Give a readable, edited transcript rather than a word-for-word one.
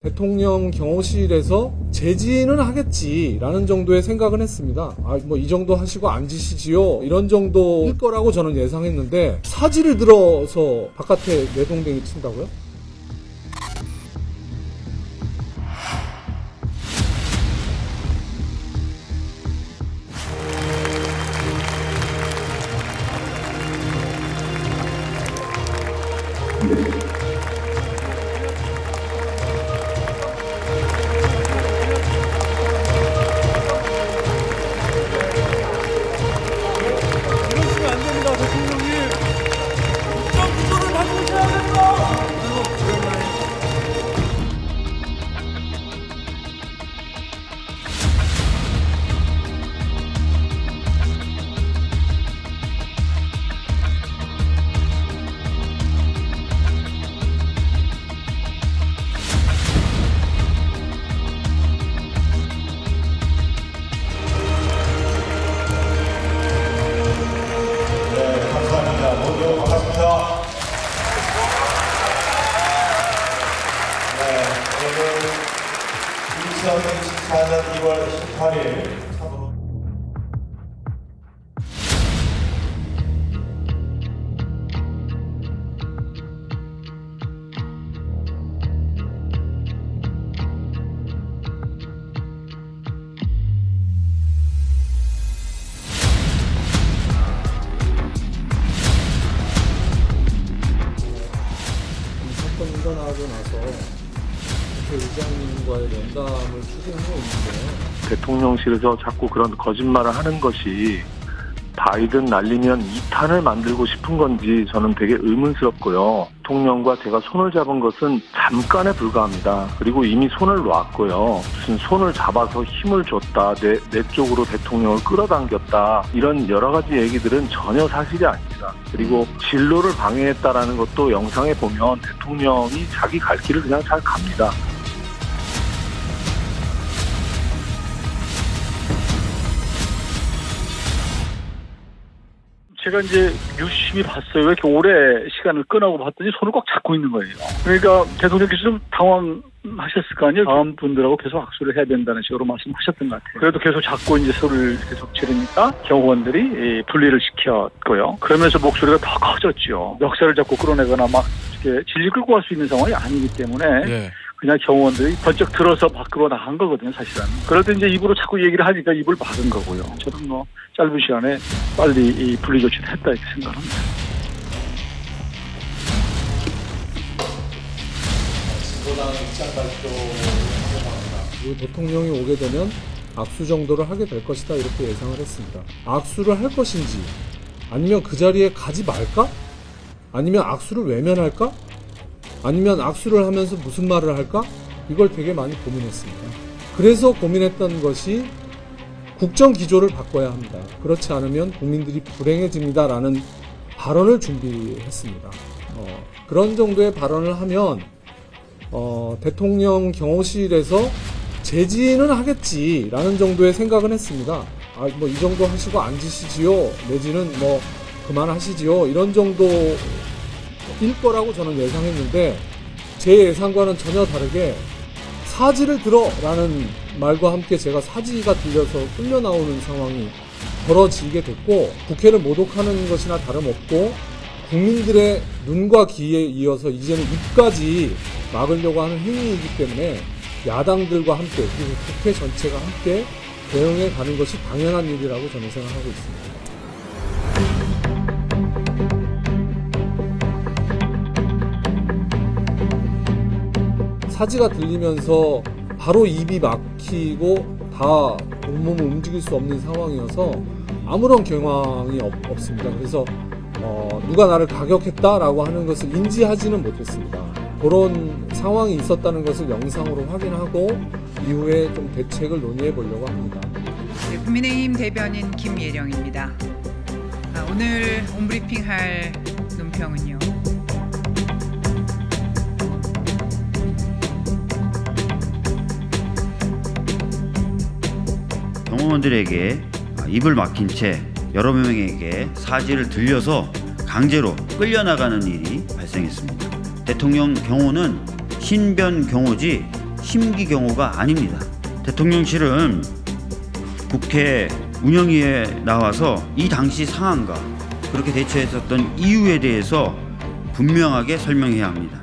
대통령 경호실에서 제지는 하겠지라는 정도의 생각은 했습니다. 뭐 이 정도 하시고 앉으시지요, 이런 정도일 거라고 저는 예상했는데 사지를 들어서 바깥에 내동댕이 친다고요? 이러시면 안 됩니다, 대통령님. 국정 기조를 바꾸셔야 됩니다. 감사합니다. 모두 반갑습니다. 오늘 2024년 2월 18일 참으로 이 사건이 일어나고 나서 국회의장님과의 면담을 추진하고 있는데요. 대통령실에서 자꾸 그런 거짓말을 하는 것이 바이든 날리면 2탄을 만들고 싶은 건지 저는 되게 의문스럽고요. 대통령과 제가 손을 잡은 것은 잠깐에 불과합니다. 그리고 이미 손을 놨고요. 무슨 손을 잡아서 힘을 줬다, 내 쪽으로 대통령을 끌어당겼다, 이런 여러 가지 얘기들은 전혀 사실이 아닙니다. 그리고 진로를 방해했다라는 것도 영상에 보면 대통령이 자기 갈 길을 그냥 잘 갑니다. 제가 이제 유심히 봤어요. 왜 이렇게 오래 시간을 끄라고 봤더니 손을 꽉 잡고 있는 거예요. 그러니까 대통령께서 좀 당황하셨을 거 아니에요. 다음 분들하고 계속 악수를 해야 된다는 식으로 말씀하셨던 것 같아요. 그래도 계속 잡고 이제 소리를 계속 지르니까 경호원들이 분리를 시켰고요. 그러면서 목소리가 더 커졌죠. 멱살을 잡고 끌어내거나 막 이렇게 질질 끌고 갈 수 있는 상황이 아니기 때문에 그냥 경호원들이 번쩍 들어서 밖으로 나간 거거든요, 사실은. 그럴 때 이제 입으로 자꾸 얘기를 하니까 입을 막은 거고요. 저는 뭐 짧은 시간에 빨리 이 분리 조치를 했다 이렇게 생각합니다. 그리고 대통령이 오게 되면 악수 정도를 하게 될 것이다, 이렇게 예상을 했습니다. 악수를 할 것인지, 아니면 그 자리에 가지 말까? 아니면 악수를 외면할까? 아니면 악수를 하면서 무슨 말을 할까? 이걸 되게 많이 고민했습니다. 그래서 고민했던 것이 국정 기조를 바꿔야 합니다. 그렇지 않으면 국민들이 불행해집니다 라는 발언을 준비했습니다. 그런 정도의 발언을 하면 대통령 경호실에서 제지는 하겠지라는 정도의 생각은 했습니다. 뭐 이 정도 하시고 앉으시지요, 내지는 뭐 그만하시지요, 이런 정도일 거라고 저는 예상했는데 제 예상과는 전혀 다르게 사지를 들어 라는 말과 함께 제가 사지가 들려서 끌려 나오는 상황이 벌어지게 됐고, 국회를 모독하는 것이나 다름없고 국민들의 눈과 귀에 이어서 이제는 입까지 막으려고 하는 행위이기 때문에 야당들과 함께, 그리고 국회 전체가 함께 대응해 가는 것이 당연한 일이라고 저는 생각하고 있습니다. 사지가 들리면서 바로 입이 막히고 다 온몸을 움직일 수 없는 상황이어서 아무런 경황이 없습니다. 그래서 누가 나를 가격했다라고 하는 것을 인지하지는 못했습니다. 그런 상황이 있었다는 것을 영상으로 확인하고 이후에 좀 대책을 논의해 보려고 합니다. 네, 국민의힘 대변인 김예령입니다. 오늘 온브리핑할 논평은요. 경호원들에게 입을 막힌 채 여러 명에게 사지를 들려서 강제로 끌려나가는 일이 발생했습니다. 대통령 경호는 신변 경호지 심기경호가 아닙니다. 대통령실은 국회 운영위에 나와서 이 당시 상황과 그렇게 대처했었던 이유에 대해서 분명하게 설명해야 합니다.